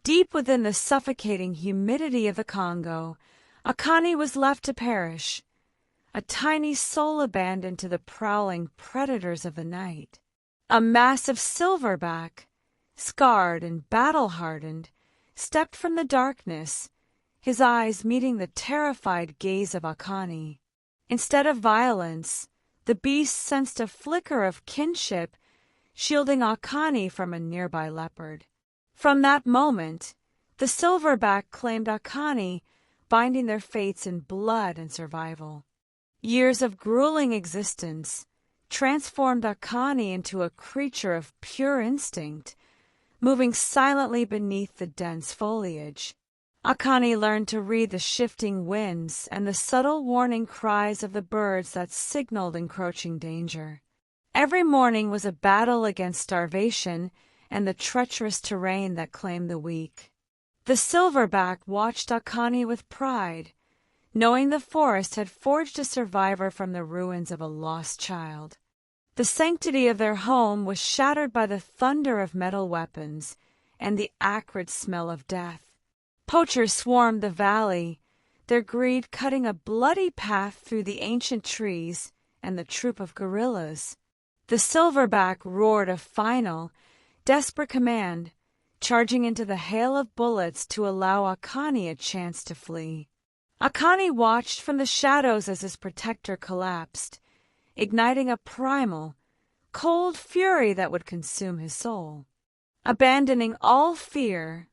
Deep within the suffocating humidity of the Congo, Akani was left to perish, a tiny soul abandoned to the prowling predators of the night. A massive silverback, scarred and battle-hardened, stepped from the darkness, his eyes meeting the terrified gaze of Akani. Instead of violence, the beast sensed a flicker of kinship, shielding Akani from a nearby leopard. From that moment, the silverback claimed Akani, binding their fates in blood and survival. Years of grueling existence transformed Akani into a creature of pure instinct, moving silently beneath the dense foliage. Akani learned to read the shifting winds and the subtle warning cries of the birds that signaled encroaching danger. Every morning was a battle against starvation and the treacherous terrain that claimed the weak. The silverback watched Akani with pride, knowing the forest had forged a survivor from the ruins of a lost child. The sanctity of their home was shattered by the thunder of metal weapons and the acrid smell of death. Poachers swarmed the valley, their greed cutting a bloody path through the ancient trees and the troop of guerrillas. The silverback roared a final, desperate command, charging into the hail of bullets to allow Akani a chance to flee. Akani watched from the shadows as his protector collapsed, igniting a primal, cold fury that would consume his soul. Abandoning all fear,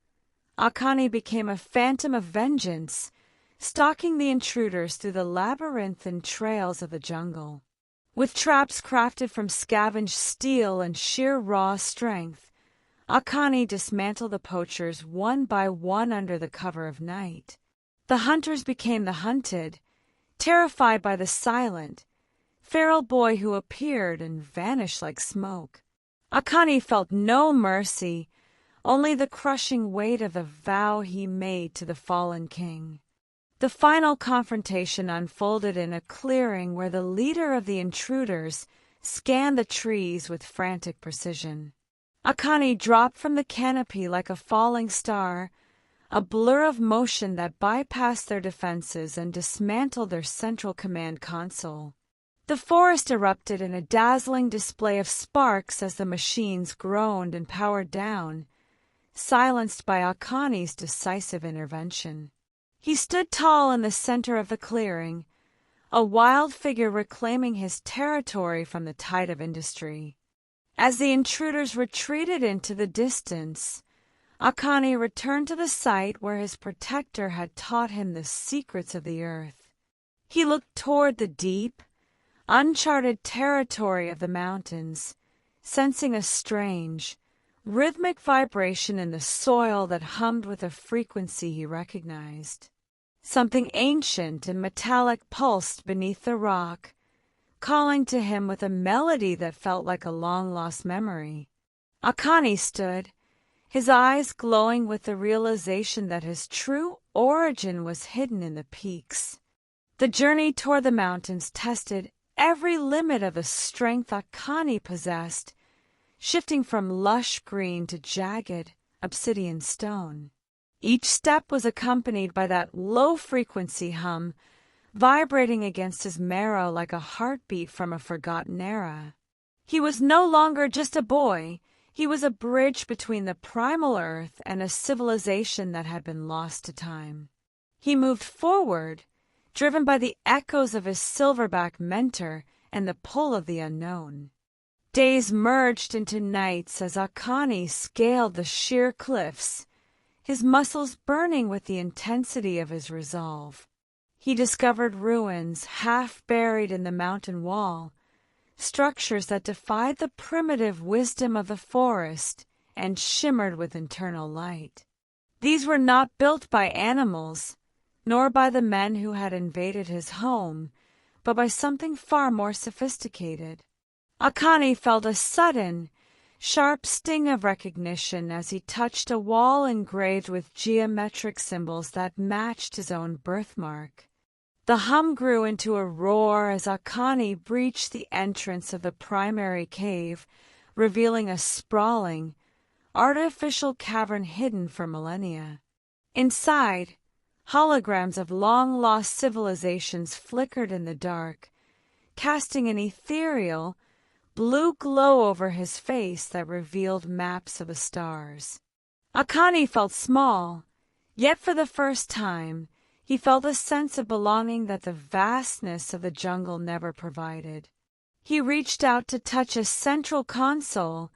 Akani became a phantom of vengeance, stalking the intruders through the labyrinthine trails of the jungle. With traps crafted from scavenged steel and sheer raw strength, Akani dismantled the poachers one by one under the cover of night. The hunters became the hunted, terrified by the silent, feral boy who appeared and vanished like smoke. Akani felt no mercy, only the crushing weight of the vow he made to the fallen king. The final confrontation unfolded in a clearing where the leader of the intruders scanned the trees with frantic precision. Akani dropped from the canopy like a falling star, a blur of motion that bypassed their defenses and dismantled their central command console. The forest erupted in a dazzling display of sparks as the machines groaned and powered down, silenced by Akani's decisive intervention. He stood tall in the center of the clearing, a wild figure reclaiming his territory from the tide of industry. As the intruders retreated into the distance, Akani returned to the site where his protector had taught him the secrets of the earth. He looked toward the deep, uncharted territory of the mountains, sensing a strange, rhythmic vibration in the soil that hummed with a frequency he recognized. Something ancient and metallic pulsed beneath the rock, calling to him with a melody that felt like a long-lost memory. Akani stood, his eyes glowing with the realization that his true origin was hidden in the peaks. The journey toward the mountains tested every limit of the strength Akani possessed, shifting from lush green to jagged, obsidian stone. Each step was accompanied by that low-frequency hum, vibrating against his marrow like a heartbeat from a forgotten era. He was no longer just a boy, he was a bridge between the primal earth and a civilization that had been lost to time. He moved forward, driven by the echoes of his silverback mentor and the pull of the unknown. Days merged into nights as Akani scaled the sheer cliffs, his muscles burning with the intensity of his resolve. He discovered ruins half buried in the mountain wall, structures that defied the primitive wisdom of the forest and shimmered with internal light. These were not built by animals, nor by the men who had invaded his home, but by something far more sophisticated. Akani felt a sudden, sharp sting of recognition as he touched a wall engraved with geometric symbols that matched his own birthmark. The hum grew into a roar as Akani breached the entrance of the primary cave, revealing a sprawling, artificial cavern hidden for millennia. Inside, holograms of long-lost civilizations flickered in the dark, casting an ethereal, blue glow over his face that revealed maps of the stars. Akani felt small, yet for the first time, he felt a sense of belonging that the vastness of the jungle never provided. He reached out to touch a central console,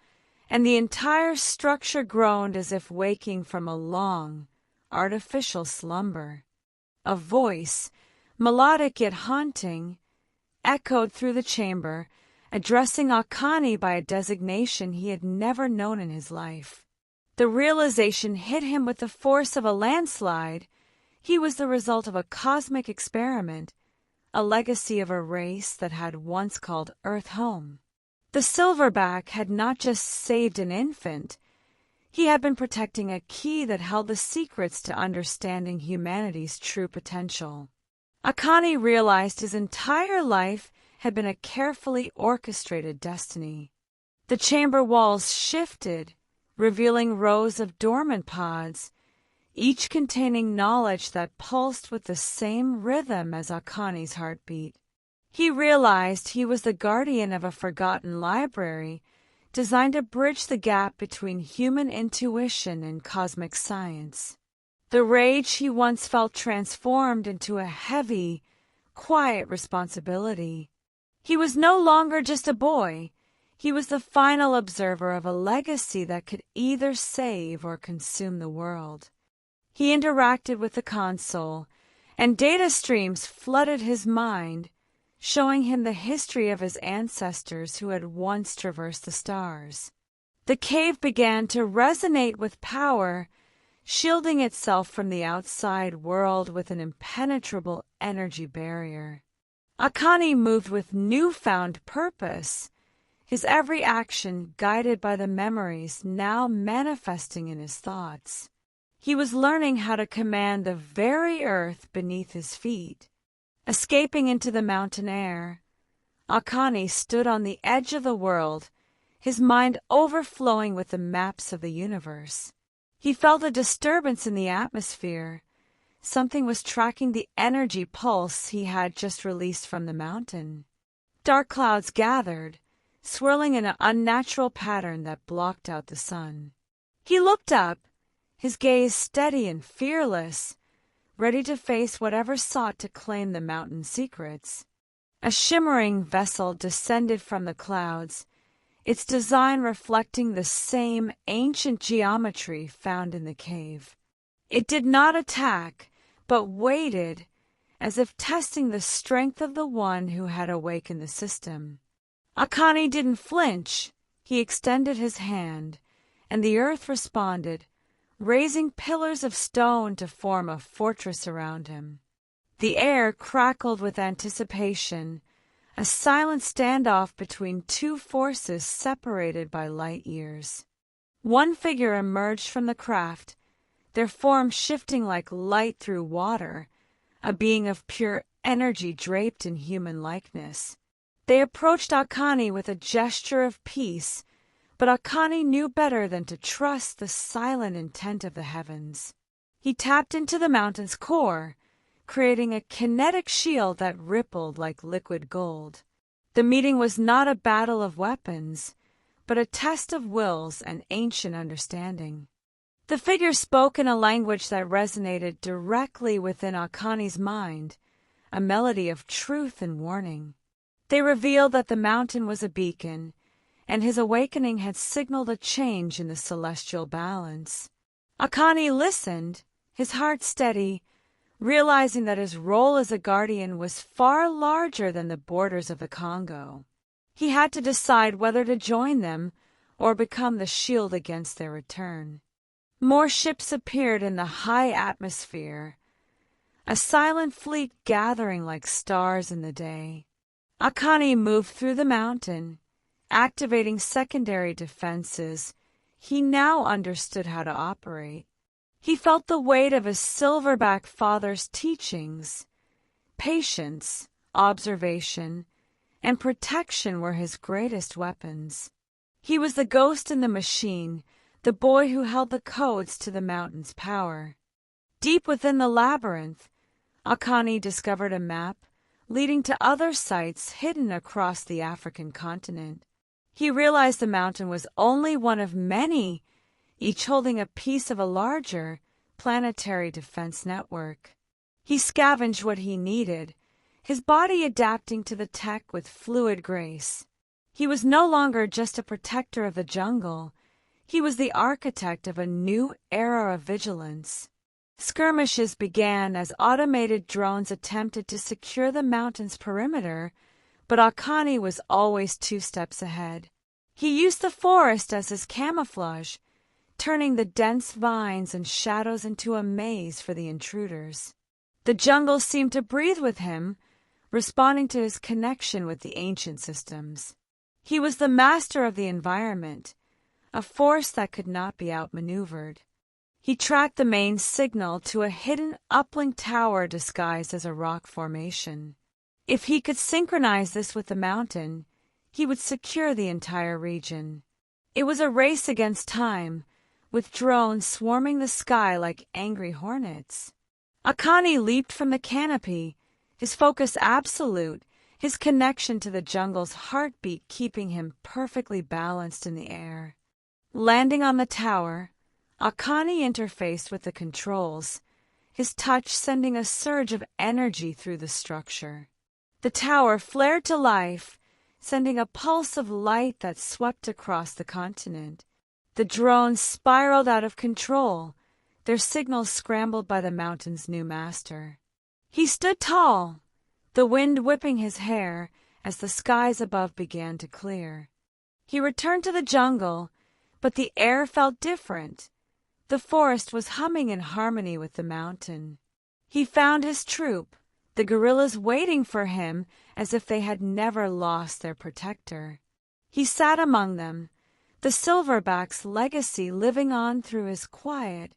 and the entire structure groaned as if waking from a long, artificial slumber. A voice, melodic yet haunting, echoed through the chamber, addressing Akani by a designation he had never known in his life. The realization hit him with the force of a landslide. He was the result of a cosmic experiment, a legacy of a race that had once called Earth home. The Silverback had not just saved an infant, he had been protecting a key that held the secrets to understanding humanity's true potential. Akani realized his entire life had been a carefully orchestrated destiny. The chamber walls shifted, revealing rows of dormant pods, each containing knowledge that pulsed with the same rhythm as Akani's heartbeat. He realized he was the guardian of a forgotten library, designed to bridge the gap between human intuition and cosmic science. The rage he once felt transformed into a heavy, quiet responsibility. He was no longer just a boy. He was the final observer of a legacy that could either save or consume the world. He interacted with the console, and data streams flooded his mind, showing him the history of his ancestors who had once traversed the stars. The cave began to resonate with power, shielding itself from the outside world with an impenetrable energy barrier. Akani moved with newfound purpose, his every action guided by the memories now manifesting in his thoughts. He was learning how to command the very earth beneath his feet. Escaping into the mountain air, Akani stood on the edge of the world, his mind overflowing with the maps of the universe. He felt a disturbance in the atmosphere. Something was tracking the energy pulse he had just released from the mountain. Dark clouds gathered, swirling in an unnatural pattern that blocked out the sun. He looked up, his gaze steady and fearless, ready to face whatever sought to claim the mountain's secrets. A shimmering vessel descended from the clouds, its design reflecting the same ancient geometry found in the cave. It did not attack, but waited, as if testing the strength of the one who had awakened the system. Akani didn't flinch. He extended his hand, and the earth responded, raising pillars of stone to form a fortress around him. The air crackled with anticipation, a silent standoff between two forces separated by light years. One figure emerged from the craft, their form shifting like light through water, a being of pure energy draped in human likeness. They approached Akani with a gesture of peace, but Akani knew better than to trust the silent intent of the heavens. He tapped into the mountain's core, creating a kinetic shield that rippled like liquid gold. The meeting was not a battle of weapons, but a test of wills and ancient understanding. The figure spoke in a language that resonated directly within Akani's mind, a melody of truth and warning. They revealed that the mountain was a beacon, and his awakening had signaled a change in the celestial balance. Akani listened, his heart steady, realizing that his role as a guardian was far larger than the borders of the Congo. He had to decide whether to join them or become the shield against their return. More ships appeared in the high atmosphere, a silent fleet gathering like stars in the day. Akani moved through the mountain, activating secondary defenses. He now understood how to operate. He felt the weight of his silverback father's teachings. Patience, observation, and protection were his greatest weapons. He was the ghost in the machine, the boy who held the codes to the mountain's power. Deep within the labyrinth, Akani discovered a map leading to other sites hidden across the African continent. He realized the mountain was only one of many, each holding a piece of a larger planetary defense network. He scavenged what he needed, his body adapting to the tech with fluid grace. He was no longer just a protector of the jungle. He was the architect of a new era of vigilance. Skirmishes began as automated drones attempted to secure the mountain's perimeter, but Akani was always 2 steps ahead. He used the forest as his camouflage, turning the dense vines and shadows into a maze for the intruders. The jungle seemed to breathe with him, responding to his connection with the ancient systems. He was the master of the environment, a force that could not be outmaneuvered. He tracked the main signal to a hidden uplink tower disguised as a rock formation. If he could synchronize this with the mountain, he would secure the entire region. It was a race against time, with drones swarming the sky like angry hornets. Akani leaped from the canopy, his focus absolute, his connection to the jungle's heartbeat keeping him perfectly balanced in the air. Landing on the tower, Akani interfaced with the controls, his touch sending a surge of energy through the structure. The tower flared to life, sending a pulse of light that swept across the continent. The drones spiraled out of control, their signals scrambled by the mountain's new master. He stood tall, the wind whipping his hair as the skies above began to clear. He returned to the jungle, but the air felt different. The forest was humming in harmony with the mountain. He found his troop, the gorillas waiting for him as if they had never lost their protector. He sat among them, the Silverbacks' legacy living on through his quiet,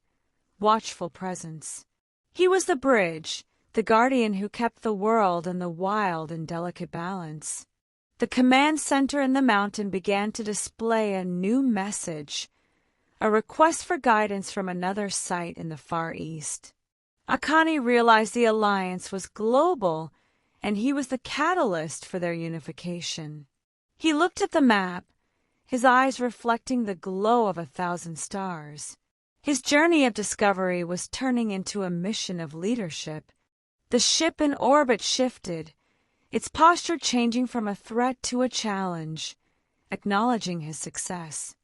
watchful presence. He was the bridge, the guardian who kept the world and the wild in delicate balance. The command center in the mountain began to display a new message, a request for guidance from another site in the Far East. Akani realized the alliance was global, and he was the catalyst for their unification. He looked at the map, his eyes reflecting the glow of 1,000 stars. His journey of discovery was turning into a mission of leadership. The ship in orbit shifted, its posture changing from a threat to a challenge, acknowledging his success.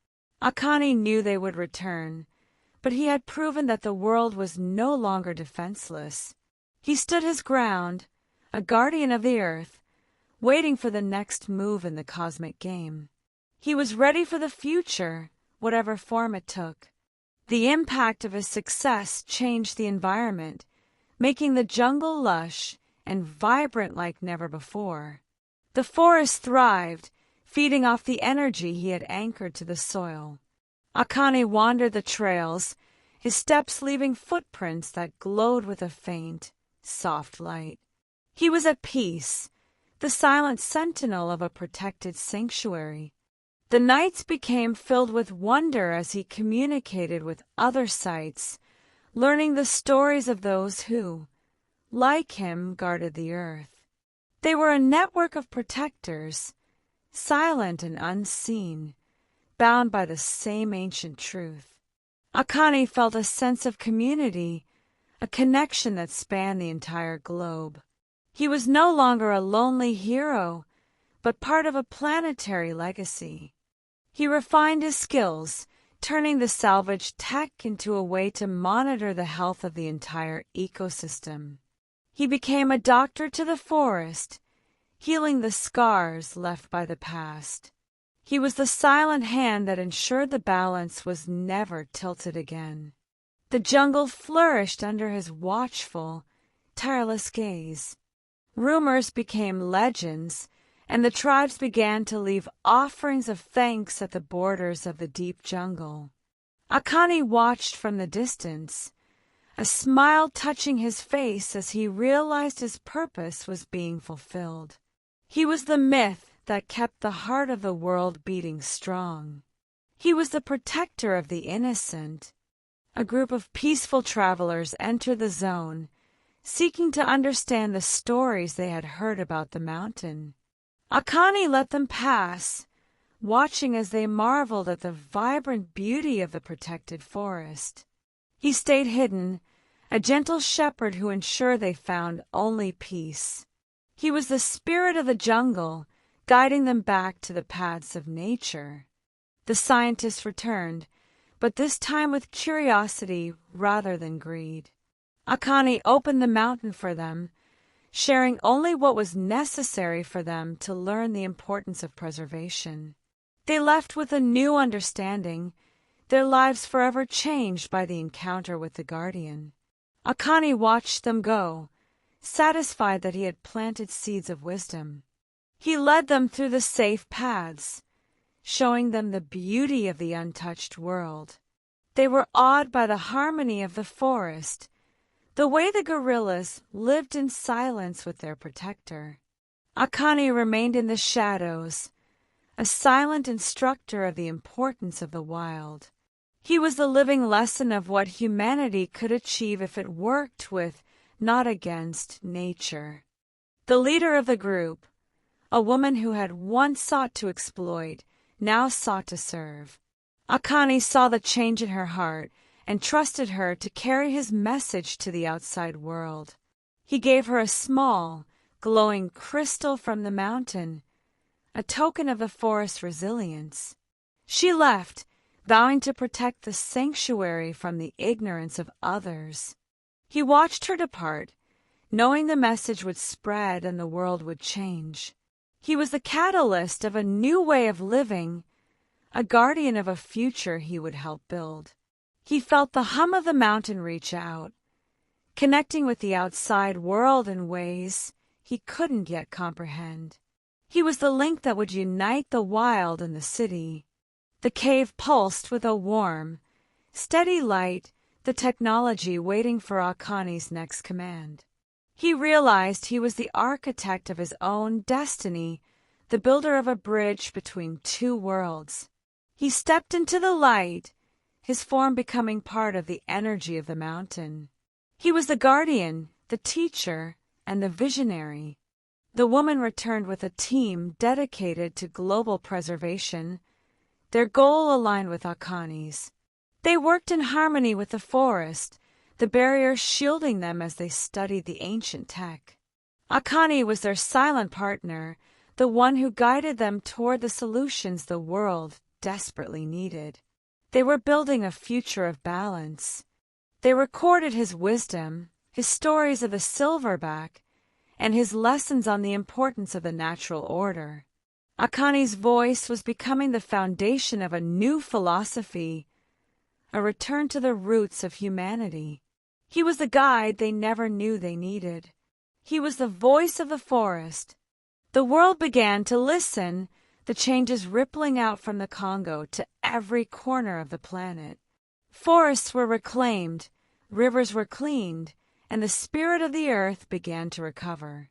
Akani knew they would return, but he had proven that the world was no longer defenseless. He stood his ground, a guardian of the earth, waiting for the next move in the cosmic game. He was ready for the future, whatever form it took. The impact of his success changed the environment, making the jungle lush and vibrant like never before. The forest thrived, feeding off the energy he had anchored to the soil. Akani wandered the trails, his steps leaving footprints that glowed with a faint, soft light. He was at peace, the silent sentinel of a protected sanctuary. The nights became filled with wonder as he communicated with other sites, learning the stories of those who, like him, guarded the earth. They were a network of protectors, silent and unseen, bound by the same ancient truth. Akani felt a sense of community, a connection that spanned the entire globe. He was no longer a lonely hero, but part of a planetary legacy. He refined his skills, turning the salvaged tech into a way to monitor the health of the entire ecosystem. He became a doctor to the forest, healing the scars left by the past. He was the silent hand that ensured the balance was never tilted again. The jungle flourished under his watchful, tireless gaze. Rumors became legends, and the tribes began to leave offerings of thanks at the borders of the deep jungle. Akani watched from the distance, a smile touching his face as he realized his purpose was being fulfilled. He was the myth that kept the heart of the world beating strong. He was the protector of the innocent. A group of peaceful travelers entered the zone, seeking to understand the stories they had heard about the mountain. Akani let them pass, watching as they marveled at the vibrant beauty of the protected forest. He stayed hidden, a gentle shepherd who ensured they found only peace. He was the spirit of the jungle, guiding them back to the paths of nature. The scientists returned, but this time with curiosity rather than greed. Akani opened the mountain for them, sharing only what was necessary for them to learn the importance of preservation. They left with a new understanding, their lives forever changed by the encounter with the guardian. Akani watched them go, satisfied that he had planted seeds of wisdom. He led them through the safe paths, showing them the beauty of the untouched world. They were awed by the harmony of the forest, the way the gorillas lived in silence with their protector. Akani remained in the shadows, a silent instructor of the importance of the wild. He was the living lesson of what humanity could achieve if it worked with, not against, nature. The leader of the group, a woman who had once sought to exploit, now sought to serve. Akani saw the change in her heart and trusted her to carry his message to the outside world. He gave her a small, glowing crystal from the mountain, a token of the forest's resilience. She left, vowing to protect the sanctuary from the ignorance of others. He watched her depart, knowing the message would spread and the world would change. He was the catalyst of a new way of living, a guardian of a future he would help build. He felt the hum of the mountain reach out, connecting with the outside world in ways he couldn't yet comprehend. He was the link that would unite the wild and the city. The cave pulsed with a warm, steady light, the technology waiting for Akani's next command. He realized he was the architect of his own destiny, the builder of a bridge between two worlds. He stepped into the light, his form becoming part of the energy of the mountain. He was the guardian, the teacher, and the visionary. The woman returned with a team dedicated to global preservation, their goal aligned with Akani's. They worked in harmony with the forest, the barrier shielding them as they studied the ancient tech. Akani was their silent partner, the one who guided them toward the solutions the world desperately needed. They were building a future of balance. They recorded his wisdom, his stories of the silverback, and his lessons on the importance of the natural order. Akani's voice was becoming the foundation of a new philosophy, a return to the roots of humanity. He was the guide they never knew they needed. He was the voice of the forest. The world began to listen, the changes rippling out from the Congo to every corner of the planet. Forests were reclaimed, rivers were cleaned, and the spirit of the earth began to recover.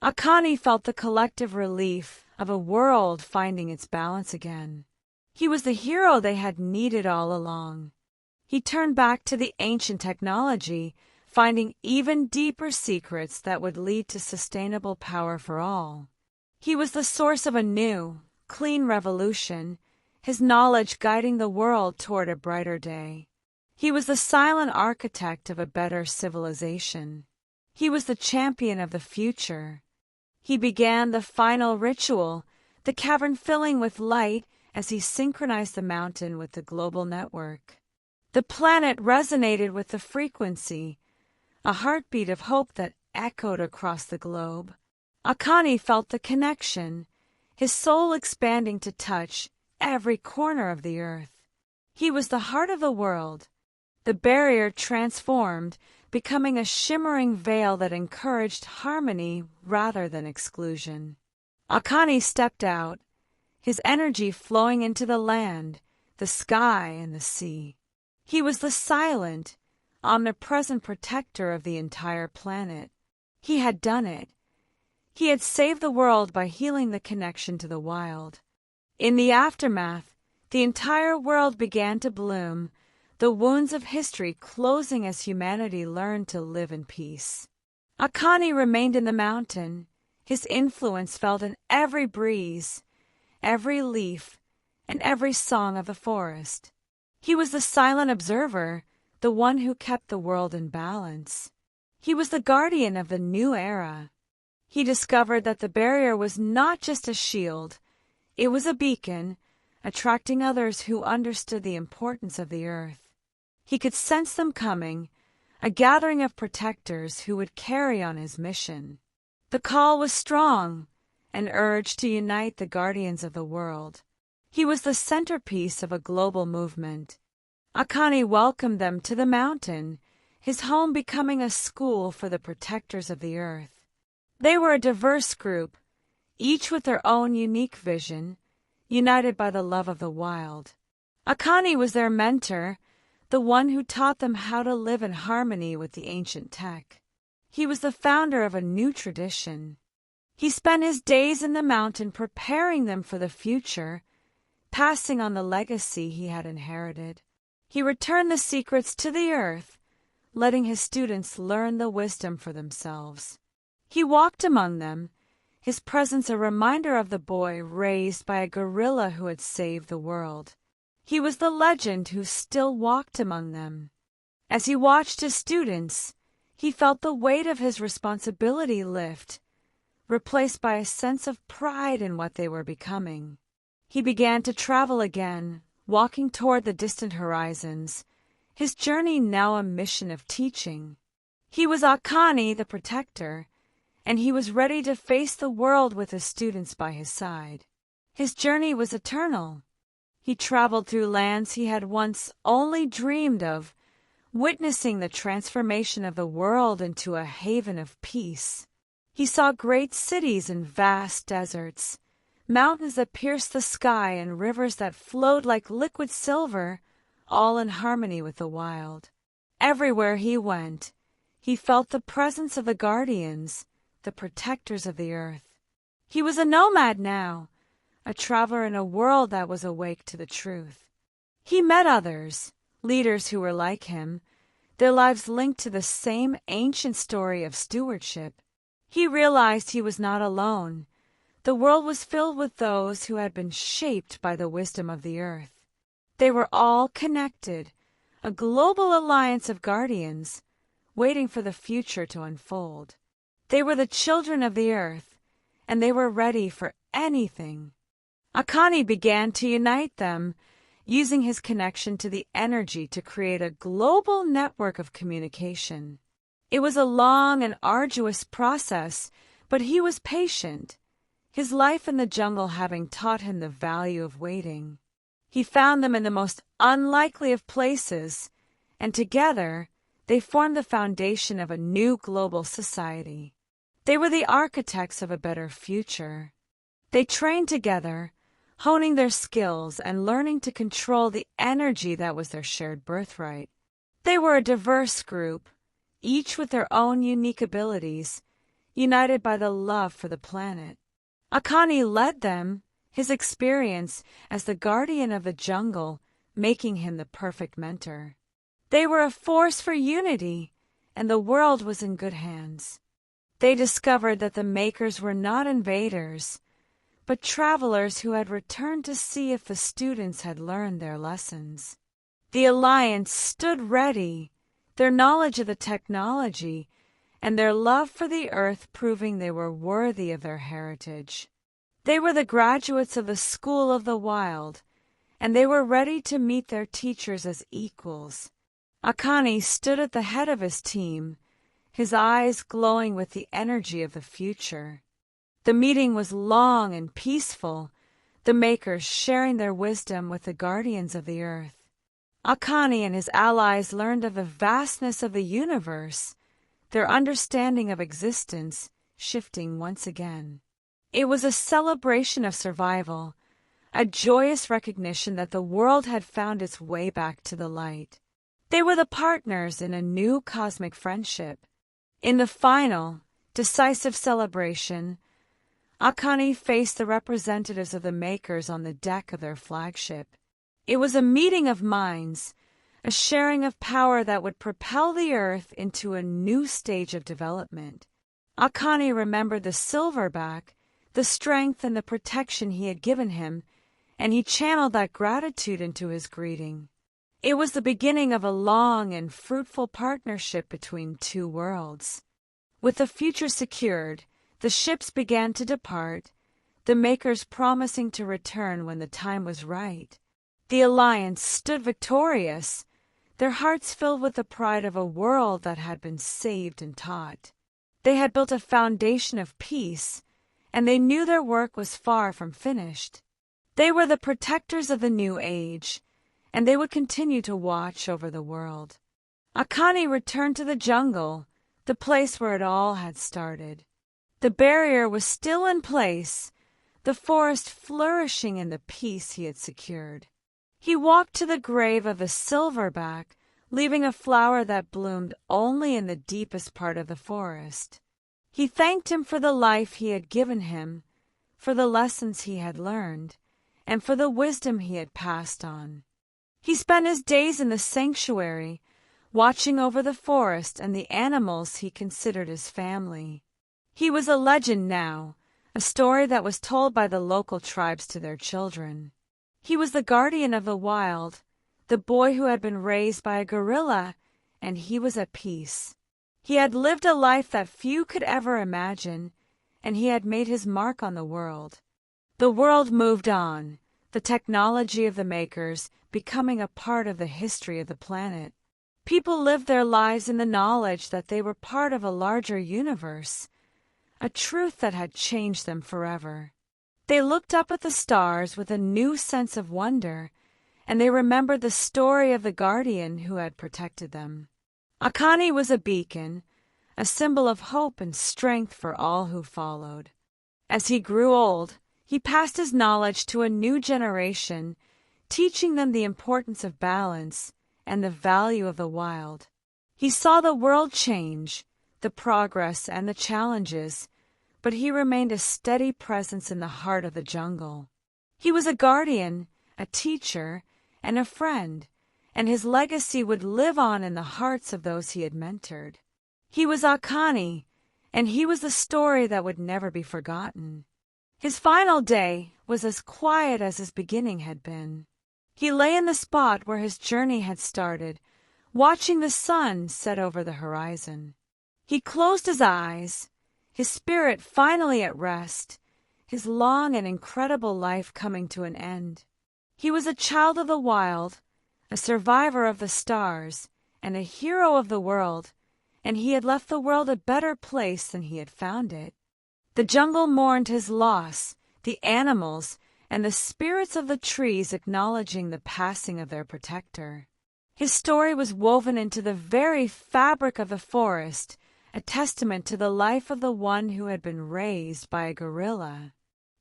Akani felt the collective relief of a world finding its balance again. He was the hero they had needed all along. He turned back to the ancient technology, finding even deeper secrets that would lead to sustainable power for all. He was the source of a new, clean revolution, his knowledge guiding the world toward a brighter day. He was the silent architect of a better civilization. He was the champion of the future. He began the final ritual, the cavern filling with light as he synchronized the mountain with the global network. The planet resonated with the frequency, a heartbeat of hope that echoed across the globe. Akani felt the connection, his soul expanding to touch every corner of the earth. He was the heart of the world, the barrier transformed, becoming a shimmering veil that encouraged harmony rather than exclusion. Akani stepped out, his energy flowing into the land, the sky, and the sea. He was the silent, omnipresent protector of the entire planet. He had done it. He had saved the world by healing the connection to the wild. In the aftermath, The entire world began to bloom, the wounds of history closing as humanity learned to live in peace. Akane remained in the mountain, his influence felt in every breeze, every leaf, and every song of the forest. He was the silent observer, the one who kept the world in balance. He was the guardian of the new era. He discovered that the barrier was not just a shield, it was a beacon, attracting others who understood the importance of the earth. He could sense them coming, a gathering of protectors who would carry on his mission. The call was strong, an urge to unite the guardians of the world. He was the centerpiece of a global movement. Akane welcomed them to the mountain, his home becoming a school for the protectors of the earth. They were a diverse group, each with their own unique vision, united by the love of the wild. Akane was their mentor, the one who taught them how to live in harmony with the ancient tech. He was the founder of a new tradition. He spent his days in the mountain preparing them for the future, passing on the legacy he had inherited. He returned the secrets to the earth, letting his students learn the wisdom for themselves. He walked among them, his presence a reminder of the boy raised by a gorilla who had saved the world. He was the legend who still walked among them. As he watched his students, he felt the weight of his responsibility lift, replaced by a sense of pride in what they were becoming. He began to travel again, walking toward the distant horizons, his journey now a mission of teaching. He was Akane, the protector, and he was ready to face the world with his students by his side. His journey was eternal. He traveled through lands he had once only dreamed of, witnessing the transformation of the world into a haven of peace. He saw great cities and vast deserts, mountains that pierced the sky and rivers that flowed like liquid silver, all in harmony with the wild. Everywhere he went, he felt the presence of the guardians, the protectors of the earth. He was a nomad now, a traveler in a world that was awake to the truth. He met others, leaders who were like him, their lives linked to the same ancient story of stewardship. He realized he was not alone. The world was filled with those who had been shaped by the wisdom of the earth. They were all connected, a global alliance of guardians, waiting for the future to unfold. They were the children of the earth, and they were ready for anything. Akane began to unite them, using his connection to the energy to create a global network of communication. It was a long and arduous process, but he was patient, his life in the jungle having taught him the value of waiting. He found them in the most unlikely of places, and together they formed the foundation of a new global society. They were the architects of a better future. They trained together, honing their skills and learning to control the energy that was their shared birthright. They were a diverse group, each with their own unique abilities, united by the love for the planet. Akane led them, his experience as the guardian of the jungle making him the perfect mentor. They were a force for unity, and the world was in good hands. They discovered that the makers were not invaders, but travelers who had returned to see if the students had learned their lessons. The alliance stood ready, their knowledge of the technology and their love for the earth proving they were worthy of their heritage. They were the graduates of the School of the Wild, and they were ready to meet their teachers as equals. Akane stood at the head of his team, his eyes glowing with the energy of the future. The meeting was long and peaceful, the makers sharing their wisdom with the guardians of the earth. Akane and his allies learned of the vastness of the universe, their understanding of existence shifting once again. It was a celebration of survival, a joyous recognition that the world had found its way back to the light. They were the partners in a new cosmic friendship. In the final, decisive celebration, Akane faced the representatives of the makers on the deck of their flagship. It was a meeting of minds, a sharing of power that would propel the earth into a new stage of development. Akani remembered the Silverback, the strength and the protection he had given him, and he channeled that gratitude into his greeting. It was the beginning of a long and fruitful partnership between two worlds. With the future secured, the ships began to depart, the makers promising to return when the time was right. The alliance stood victorious, their hearts filled with the pride of a world that had been saved and taught. They had built a foundation of peace, and they knew their work was far from finished. They were the protectors of the new age, and they would continue to watch over the world. Akani returned to the jungle, the place where it all had started. The barrier was still in place, the forest flourishing in the peace he had secured. He walked to the grave of the Silverback, leaving a flower that bloomed only in the deepest part of the forest. He thanked him for the life he had given him, for the lessons he had learned, and for the wisdom he had passed on. He spent his days in the sanctuary, watching over the forest and the animals he considered his family. He was a legend now, a story that was told by the local tribes to their children. He was the guardian of the wild, the boy who had been raised by a gorilla, and he was at peace. He had lived a life that few could ever imagine, and he had made his mark on the world. The world moved on, the technology of the makers becoming a part of the history of the planet. People lived their lives in the knowledge that they were part of a larger universe, a truth that had changed them forever. They looked up at the stars with a new sense of wonder, and they remembered the story of the guardian who had protected them. Akani was a beacon, a symbol of hope and strength for all who followed. As he grew old, he passed his knowledge to a new generation, teaching them the importance of balance and the value of the wild. He saw the world change, the progress and the challenges, but he remained a steady presence in the heart of the jungle. He was a guardian, a teacher, and a friend, and his legacy would live on in the hearts of those he had mentored. He was Akani, and he was the story that would never be forgotten. His final day was as quiet as his beginning had been. He lay in the spot where his journey had started, watching the sun set over the horizon. He closed his eyes, his spirit finally at rest, his long and incredible life coming to an end. He was a child of the wild, a survivor of the stars, and a hero of the world, and he had left the world a better place than he had found it. The jungle mourned his loss, the animals, and the spirits of the trees acknowledging the passing of their protector. His story was woven into the very fabric of the forest, a testament to the life of the one who had been raised by a gorilla.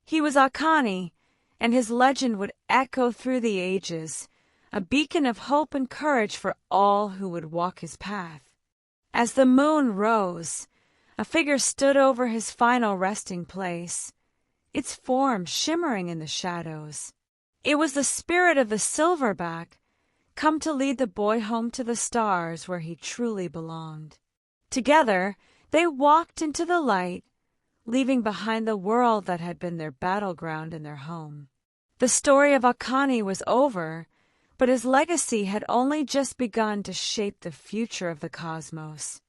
He was Akani, and his legend would echo through the ages, a beacon of hope and courage for all who would walk his path. As the moon rose, a figure stood over his final resting place, its form shimmering in the shadows. It was the spirit of the Silverback, come to lead the boy home to the stars where he truly belonged. Together, they walked into the light, leaving behind the world that had been their battleground and their home. The story of Akani was over, but his legacy had only just begun to shape the future of the cosmos.